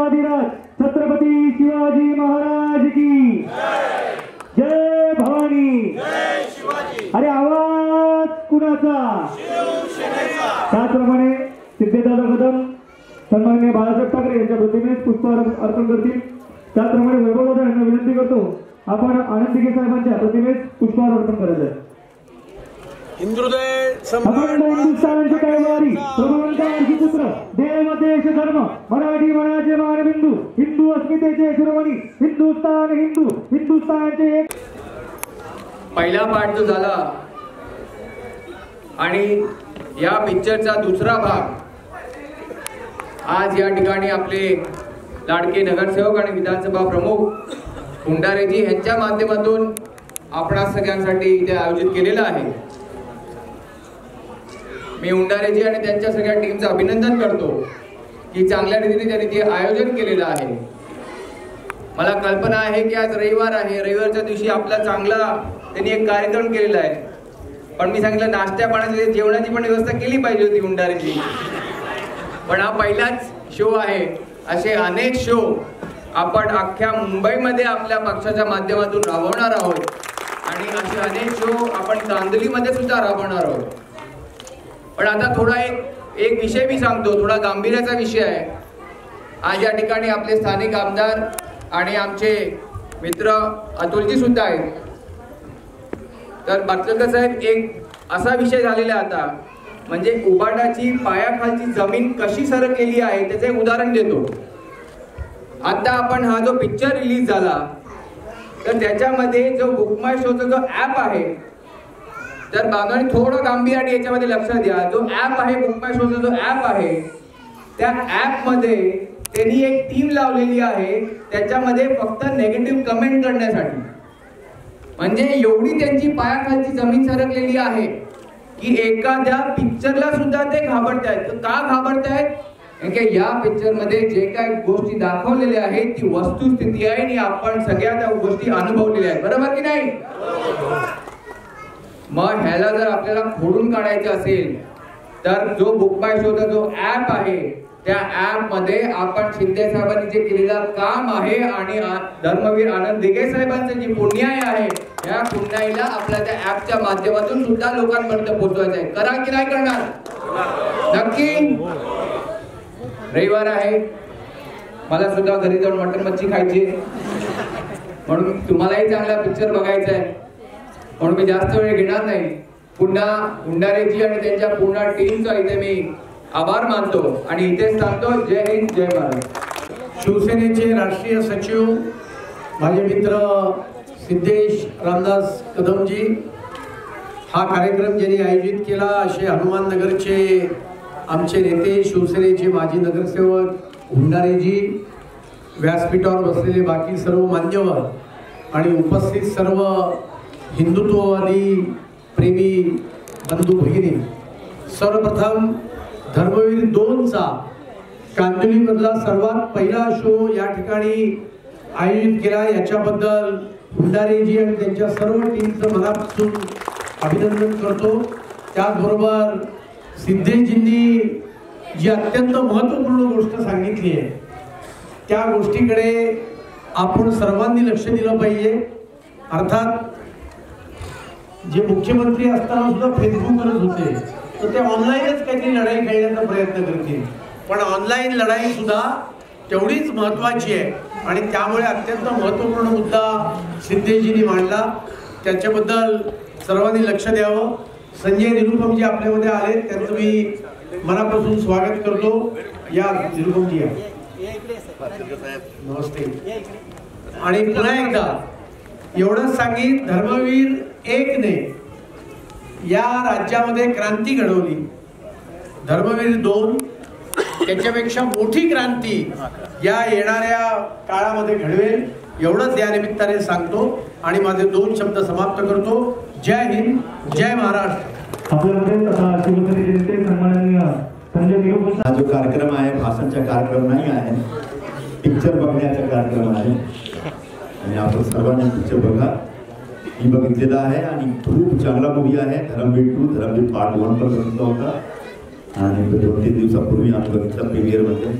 राजाधिराज छत्रपती शिवाजी महाराज की जय भवानी। अरे आवाज कुणाचा? त्याचप्रमाणे सिद्धेदादा कदम सन्माननीय बाळासाहेब ठाकरे यांच्या प्रतिमेस पुष्प अर्पण करतील। त्याचप्रमाणे वैभवदादा यांना विनंती करतो आपण आनंदीके साहेबांच्या प्रतिमेस पुष्पहार अर्पण करायचं। हिंदुस्थानाची कैवारी प्रभुवंतांची पुत्र देव देश धर्म मराठी मनाचे मानबिंदू हिंदू अस्मितेचे शिरोमणी हिंदुस्थानचे एक पहिला पाठ जो झाला आणि या पिक्चरचा दुसरा भाग आज या ठिकाणी आपले लाडके नगरसेवक आणि विधानसभा प्रमुख हुंडारेजी यांच्या माध्यमातून आपणा सगळ्यांसाठी इथे आयोजित केलेला आहे। मी हुंडारेजी आणि त्यांच्या सगळ्या टीमचं अभिनंदन करतो की चांगल्या रीतीने त्यांनी ते आयोजन केलेलं आहे। मला कल्पना आहे की आज रविवार आहे, रविवारच्या दिवशी आपला चांगला त्यांनी एक कार्यक्रम केलेला आहे, पण मी सांगितलं नाश्त्या पाण्याची जेवणाची पण व्यवस्था केली पाहिजे होती हुंडारेजी, पण हा पहिलाच शो आहे। असे अनेक शो आपण अख्ख्या मुंबईमध्ये आपल्या पक्षाच्या माध्यमातून राबवणार आहोत आणि असे अनेक शो आपण चांदलीमध्ये सुद्धा राबवणार आहोत। पण आता थोडा एक विषय मी सांगतो, थोडा गांभीर्याचा विषय आहे। आज या ठिकाणी आपले स्थानिक आमदार आणि आमचे मित्र अतुलजी सुद्धा आहेत। तर बातलकर साहेब, एक असा विषय झालेला आता, म्हणजे उबाटाची पायाखालची जमीन कशी सरकलेली आहे त्याचे एक उदाहरण देतो। आता आपण हा जो पिक्चर रिलीज झाला तर त्याच्यामध्ये जो बुक माय शोचा जो ऍप आहे, तर बांधवांनी थोडं गांभीर्याने याच्यामध्ये लक्ष द्या। जो ऍप आहे बुक माय शोचा जो ऍप आहे, त्या ऍप मध्ये त्यांनी एक टीम लावलेली आहे त्याच्यामध्ये फक्त नेगेटिव्ह कमेंट करण्यासाठी। म्हणजे एवढी त्यांची पायाखालची जमीन सरकलेली आहे की एखाद्या पिक्चरला सुद्धा ते घाबरतायत। का घाबरतायत? कारण या पिक्चर मध्ये जे काही गोष्टी दाखवलेल्या आहेत ती वस्तुस्थिती आहे आणि आपण सगळ्या त्या गोष्टी अनुभवलेल्या आहेत, बरोबर की नाही? मग ह्याला जर आपल्याला खोडून काढायचं असेल तर जो बुक माय शोचा जो ऍप आहे त्या ऍप मध्ये आपण शिंदे साहेबांनी जे केलेलं काम आहे आणि धर्मवीर आनंद दिघे साहेबांचं जे पुण्याई आहे, या पुण्याईला आपल्या त्या ऍपच्या माध्यमातून सुद्धा लोकांपर्यंत पोहोचवायचं आहे। करा की नाही करणार? नक्की। रविवार आहे, मला सुद्धा घरी जाऊन मटन मच्छी खायची, म्हणून तुम्हालाही चांगला पिक्चर बघायचा आहे, म्हणून मी जास्त वेळ घेणार नाही। पुन्हा हुंडारेजी आणि त्यांच्या पूर्ण टीमचा इथे मी आभार मानतो आणि इथेच सांगतो जय हिंद जय भारत। शिवसेनेचे राष्ट्रीय सचिव माझे मित्र सिद्धेश रामदास कदमजी, हा कार्यक्रम ज्यांनी आयोजित केला असे हनुमाननगरचे आमचे नेते, शिवसेनेचे माजी नगरसेवक हुंडारेजी, व्यासपीठावर बसलेले बाकी सर्व मान्यवर आणि उपस्थित सर्व हिंदुत्ववादी प्रेमी बंधू भगिनी, सर्वप्रथम धर्मवीर 2चा कांदिवलीमधला सर्वात पहिला शो या ठिकाणी आयोजित केला, याच्याबद्दल हुंडारेजी आणि त्यांच्या सर्व टीमचं मनापासून अभिनंदन करतो। त्याचबरोबर सिद्धेजींनी जी अत्यंत महत्त्वपूर्ण गोष्ट सांगितली आहे त्या गोष्टीकडे आपण सर्वांनी लक्ष दिलं पाहिजे। अर्थात जे मुख्यमंत्री असताना सुद्धा फेसबुकवरच होते, तर ते ऑनलाईनच काहीतरी लढाई खेळण्याचा प्रयत्न करतील, पण ऑनलाईन लढाई सुद्धा तेवढीच महत्त्वाची आहे आणि त्यामुळे अत्यंत महत्त्वपूर्ण मुद्दा सिद्धेजींनी मांडला, त्याच्याबद्दल सर्वांनी लक्ष द्यावं। संजय निरुपमजी आपल्यामध्ये आले, त्यांचं मी मनापासून स्वागत करतो। या निरुपमजी नमस्ते। आणि पुन्हा एकदा एवढंच सांगित, धर्मवीर 1ने या राज्यामध्ये क्रांती घडवली, धर्मवीर 2 त्याच्यापेक्षा मोठी क्रांती या येणाऱ्या काळामध्ये घडवेल, एवढंच या निमित्ताने सांगतो आणि माझे 2 शब्द समाप्त करतो। जय हिंद जय महाराष्ट्र। हा जो कार्यक्रम आहे भाषणचा कार्यक्रम नाही आहे, पिक्चर बघण्याचा कार्यक्रम आहे आणि आपण सर्वांनी पिक्चर बघा। मी बघितलेला आहे आणि खूप चांगला मूवी आहे। धर्मवीर 2, धर्मवीर पार्ट 1 पण बघितला होता आणि 2-3 दिवसापूर्वी आम्ही बघितला प्रीमियरमध्ये।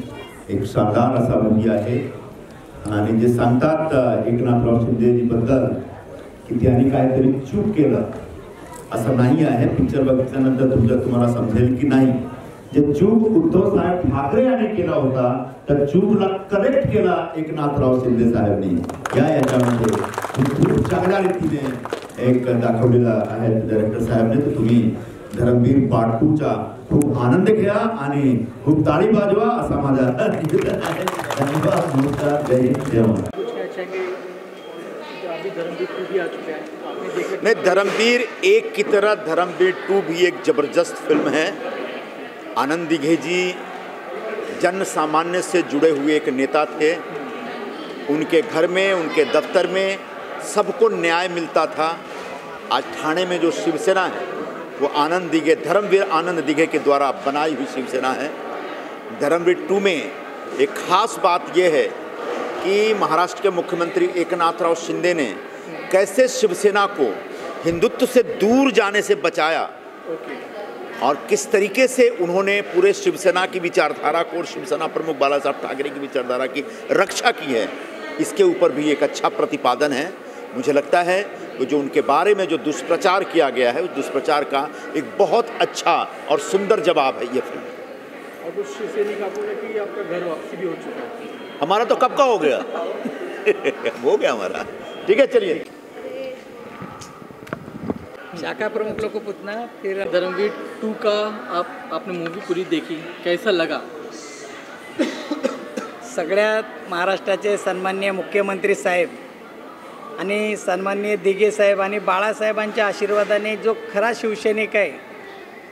एक शानदार असा मूवी आहे आणि जे सांगतात एकनाथराव शिंदेजीबद्दल की त्यांनी काहीतरी चूक केलं असं नाही आहे. पिक्चर बघितल्यानंतर तुम्हाला समजेल की नाही, जे चूक उद्धव साहेब ठाकरे यांनी केला होता तर चूकला करेक्ट केला एकनाथराव शिंदे साहेबांनी. याच्यामध्ये खूप चांगल्या रीतीने एक दाखवलेला आहे डायरेक्टर साहेबने. तर तुम्ही धर्मवीर पार्ट 2चा खूप आनंद घ्या आणि खूप ताळी वाजवा असा माझा धन्यवाद. नमस्कार, जय हिंद, जय महाराष्ट्र. नहीं, धर्मवीर 1 की तरह धर्मवीर 2 भी एक ज़बरदस्त फिल्म है. आनंद दिघे जी जन सामान्य से जुड़े हुए एक नेता थे. उनके घर में, उनके दफ्तर में सबको न्याय मिलता था. आज ठाणे में जो शिवसेना है वो आनंद दिघे, धर्मवीर आनंद दिघे के द्वारा बनाई हुई शिवसेना है. धर्मवीर 2 में एक ख़ास बात यह है कि महाराष्ट्र के मुख्यमंत्री एकनाथराव शिंदे ने कैसे शिवसेना को हिंदुत्व से दूर जाने से बचाया और किस तरीके से उन्होंने पूरे शिवसेना की विचारधारा को और शिवसेना प्रमुख बाला साहब ठाकरे की विचारधारा की रक्षा की है, इसके ऊपर भी एक अच्छा प्रतिपादन है. मुझे लगता है कि जो उनके बारे में जो दुष्प्रचार किया गया है उस दुष्प्रचार का एक बहुत अच्छा और सुंदर जवाब है ये फिल्म. और उस शिवसैनिक आपको कि आपका घर वापसी भी हो चुका है? हमारा तो कब का हो गया हो गया हमारा. ठीक है, चलिए. शाखा प्रमुख लोग को पूछना, फिर धर्मवीर 2 का आपने मूवी पूरी देखी, कैसा लगा? सगळ्यात महाराष्ट्राचे सन्माननीय मुख्यमंत्री साहेब आणि सन्माननीय दिघे साहेब आणि बाळासाहेबांच्या आशीर्वादाने जो खरा शिवसैनिक आहे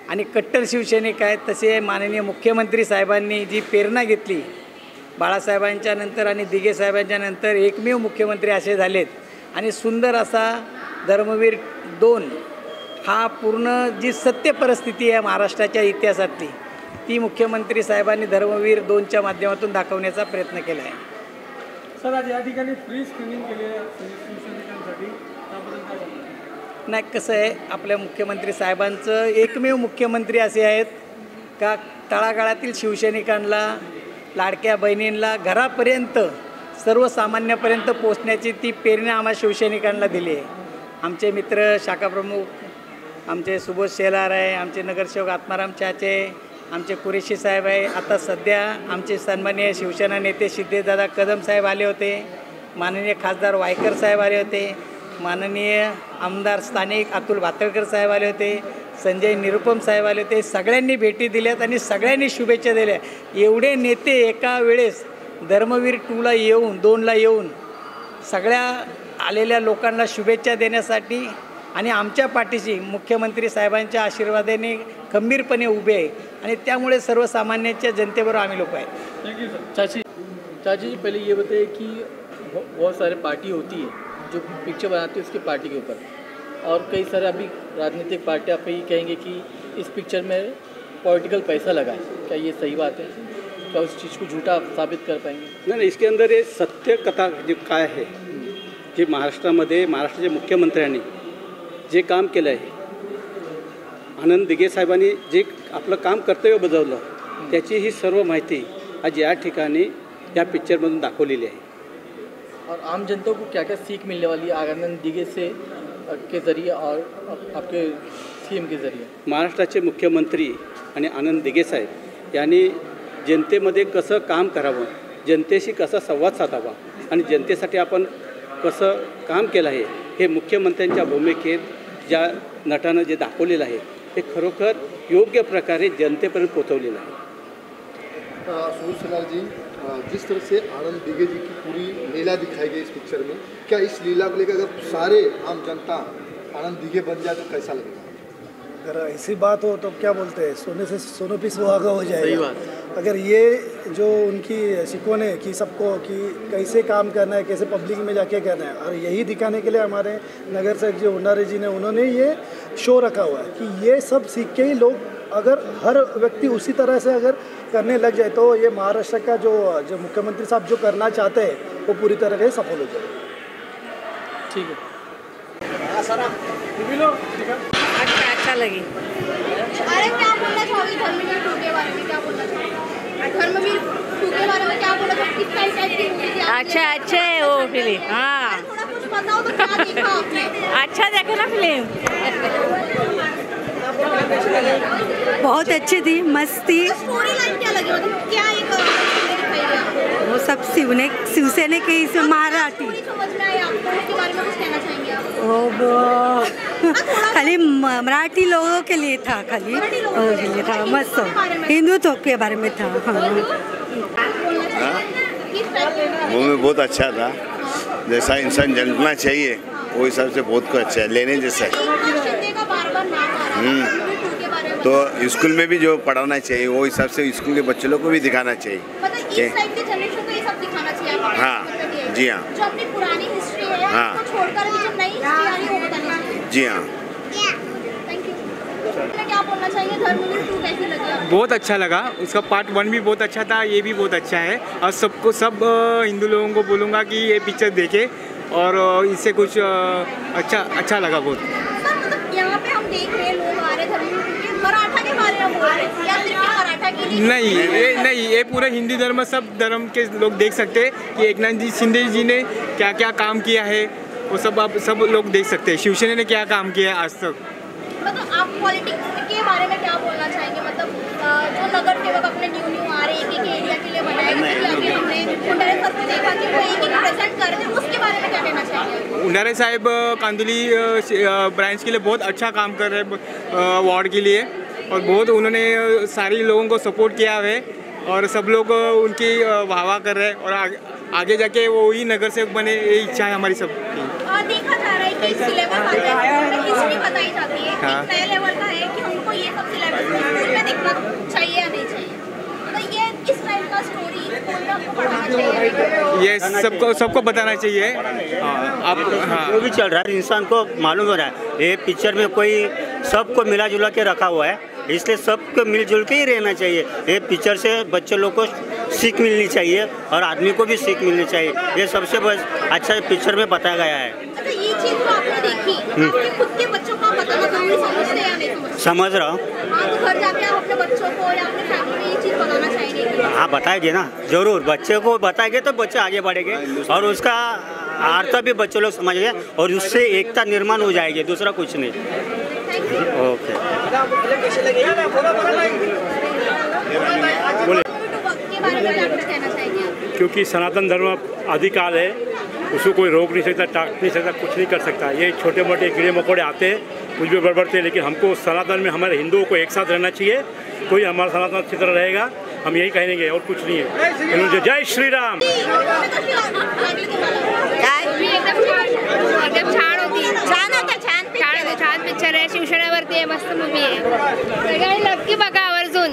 आणि कट्टर शिवसैनिक आहे, तसे माननीय मुख्यमंत्री साहेबांनी जी प्रेरणा घेतली, बाळासाहेबांच्या नंतर आणि दिघे साहेबांच्या नंतर एकमेव मुख्यमंत्री असे झालेत. आणि सुंदर असा धर्मवीर 2 हा पूर्ण जी सत्य परिस्थिती आहे महाराष्ट्राच्या इतिहासातली, ती मुख्यमंत्री साहेबांनी धर्मवीर 2च्या माध्यमातून दाखवण्याचा प्रयत्न केला आहे. सर, आज या ठिकाणी फ्री स्क्रीनिंग केली आहे शिवसैनिकांसाठी, त्याबद्दल काय सांगता? नाही, कसं आहे, आपल्या मुख्यमंत्री साहेबांचं एकमेव मुख्यमंत्री असे आहेत का तळागाळातील शिवसैनिकांना, लाडक्या बहिणींना घरापर्यंत सर्वसामान्यापर्यंत पोचण्याची ती प्रेरणा आम्हा शिवसैनिकांना दिली आहे. आमचे मित्र शाखाप्रमुख आमचे सुबोध शेलार आहे, आमचे नगरसेवक आत्माराम चाचे, आमचे कुरेशी साहेब आहे. आता सध्या आमचे सन्माननीय शिवसेना नेते सिद्धेशदादा कदम साहेब आले होते, माननीय खासदार वायकर साहेब आले होते, माननीय आमदार स्थानिक अतुल भातळकर साहेब आले होते, संजय निरुपम साहेब आले होते. सगळ्यांनी भेटी दिल्यात आणि सगळ्यांनी शुभेच्छा दिल्या. एवढे नेते एका वेळेस धर्मवीर 2ला येऊन, 2ला येऊन सगळ्या आलेल्या लोकांना शुभेच्छा देण्यासाठी आणि आमच्या पाठीशी मुख्यमंत्री साहेबांच्या आशीर्वादाने खंबीरपणे उभे आहे आणि त्यामुळे सर्वसामान्यांच्या जनतेबरोबर आम्ही लोक आहेत. Thank you sir. चाची, पहले ये बताइए कि बहुत सारे पार्टी होती है जो पिक्चर बनाती है उसकी पार्टी के ऊपर, और कई सारे अभी राजनीतिक पार्टियाँ आप ये कहेंगे कि इस पिक्चर में पॉलिटिकल पैसा लगा है, क्या ये सही बात है? क्या उस चीज़ को झूठा साबित कर पाएंगे? नाही, इसके अंदर हे सत्य कथा जे काय आहे, जे महाराष्ट्रामध्ये महाराष्ट्राच्या मुख्यमंत्र्यांनी जे काम केलं आहे, आनंद दिघे साहेबांनी जे आपलं काम कर्तव्य बजावलं, त्याची ही सर्व माहिती आज या ठिकाणी या पिक्चरमधून दाखवलेली आहे. और आम जनता को क्या क्या सीख मिलने वाली है आनंद दिघे से के ज़रिए और आपके सीएम के ज़रिए? महाराष्ट्राचे मुख्यमंत्री आणि आनंद दिघे साहेब यांनी जनतेमध्ये कसं काम करावं, जनतेशी कसा संवाद साधावा आणि जनतेसाठी आपण कसं काम केलं आहे, हे मुख्यमंत्र्यांच्या भूमिकेत ज्या नटानं जे दाखवलेलं आहे ते खरोखर योग्य प्रकारे जनतेपर्यंत पोहोचवलेलं आहे. सुबोध शेलार जी, जिस तरह से आनंद दिघे जी की पूरी लीला दिखाई गई इस पिक्चर में, क्या इस लीला को लेकर अगर सारे आम जनता आनंद दिघे बन जाए तो कैसा लगेगा? अगर ऐसी बात हो तो क्या बोलते हैं, सोने से सोने पे सुहागा हो जाएगा. सही बात. अगर ये जो उनकी शिकवण है कि सबको कि कैसे काम करना है, कैसे पब्लिक में जाके करना है, और यही दिखाने के लिए हमारे नगर सेवक जी उन्नारे जी ने उन्होंने ये शो रखा हुआ है कि ये सब सीख के ही लोग, अगर हर व्यक्ति उसी तरह से अगर करने लग जाए तो ये महाराष्ट्र का जो मुख्यमंत्री साहब जो करना चाहते हैं वो पूरी तरह से सफल हो जाए. ठीक है. अच्छा लगी. अरे क्या बोलना चाहोगे धर्मवीर 2 के बारे में, क्या बोलना चाहोगे? धर्मवीर टू के बारे में क्या बोला था, किस टाइप की मूवी थी? अच्छा है वो फिल्म। हाँ थोड़ा कुछ बताओ तो क्या देखा आपने? अच्छा देखा ना फिल्म, बहुत अच्छी थी, मस्त थी। स्टोरी लाइन क्या लगी, मतलब क्या एक दिखाई है? वो सब शिवसेना के इसमें मराठी स्टोरी समझ में आई आपको, उसके बारे में कुछ कहना चाहेंगे आप? वो खाली मराठी लोगों के लिए था, खाली लोगों के लिए था, मस्त हिंदुत्व के बारे में था। वो में बहुत अच्छा था, जैसा इंसान जलना चाहिए वो हिसाब से बहुत कुछ अच्छा है, लेने जैसा है। तो स्कूल में भी जो पढ़ाना चाहिए वो हिसाब से स्कूल के बच्चों लोग को भी दिखाना चाहिए। हाँ जी हाँ, जो अपनी पुरानी हिस्ट्री है हाँ, उसको छोड़कर भी जो नई हिस्ट्री आ रही है वो बतानी चाहिए। जी हाँ। Thank you. क्या बोलना चाहिए, धर्मवीर 2 कैसी लगी आपको? बहुत अच्छा लगा, उसका पार्ट 1 भी बहुत अच्छा था, ये भी बहुत अच्छा है। और सब हिंदू लोगों को बोलूँगा कि ये पिक्चर देखे और इससे कुछ अच्छा लगा बहुत। मतलब यहाँ पे हम देख रहे हैं लोग आ रहे धर्मवीर 2 के मराठा के बारे में बोल रहे हैं, या सिर्फ मराठा की नहीं, ये पूरे हिंदू धर्म सब धर्म के लोग देख सकते हैं कि एकनाथ जी शिंदे जी ने क्या क्या काम किया है, वो सब लोग देख सकते हैं। शिवसेना ने क्या काम किया है आज तक। मतलब आप पॉलिटिक्स के बारे में क्या बोलना चाहेंगे, मतलब जो नगर सेवक अपने न्यू आ रहे एक एरिया के लिए बनाए, अभी हमने उंडारे सर को देखा कि वो एक प्रेजेंट कर रहे हैं, उसके बारे में क्या कहना चाहेंगे? उंडारे साहब कांदुली ब्रांच के लिए बहुत अच्छा काम कर रहे हैं वार्ड के लिए, और बहुत उन्होंने सारे लोगों को सपोर्ट किया है और सब लोग उनकी वाह कर रहे हैं और आगे जाके वो ही नगर सेवक बने, ये इच्छा है हमारी सबकी। और देखा जा रहा है कि सिलेबस आता है, हिस्ट्री बताई जाती है, हाँ। एक नए लेवल का है कि हमको ये सब सिलेबस स्कूल में दिखना चाहिए या नहीं चाहिए, तो ये किस टाइप का स्टोरी स्कूल में आपको पढ़ाना चाहिए? ये सबको बताना चाहिए। आप हाँ, जो भी चल रहा है इंसान को मालूम हो रहा है, ये पिक्चर में कोई सबको मिला जुला के रखा हुआ है, इसलिए सबको मिलजुल के ही रहना चाहिए। ये पिक्चर से बच्चे लोग को सीख मिलनी चाहिए और आदमी को भी सीख मिलनी चाहिए, ये सबसे अच्छा पिक्चर में बताया गया है। अच्छा, ये चीज़ जो आपने देखी, आपके खुद के बच्चों को बताना जरूरी समझते हैं या नहीं समझते? समझ रहा हूँ। हाँ, तो घर जाके आप अपने बच्चों को या अपने फैमिली में ये चीज़ बताना चाहेंगे? हाँ, बताएंगे ना, जरूर। बच्चे को बताएंगे तो बच्चे आगे बढ़ेंगे और उसका अर्थ भी बच्चे लोग समझेंगे और उससे एकता निर्माण हो जाएगी, दूसरा कुछ नहीं। ओके, क्योंकि सनातन धर्म आदिकाल है, उसको कोई रोक नहीं सकता, टाक नहीं सकता, कुछ नहीं कर सकता। ये छोटे मोटे कीड़े मकोड़े आते हैं, कुछ भी बड़बड़ते हैं, लेकिन हमको सनातन में हमारे हिंदुओं को एक साथ रहना चाहिए। कोई हमारा सनातन अच्छी तरह रहेगा, हम यही कहेंगे और कुछ नहीं है। जय श्री राम। एकदम छान होती, छान पिक्चर आहे, शिवसेनेवरती आहे, मस्त मूवी आहे, सगळ्यांनी नक्की बघा आवर्जून।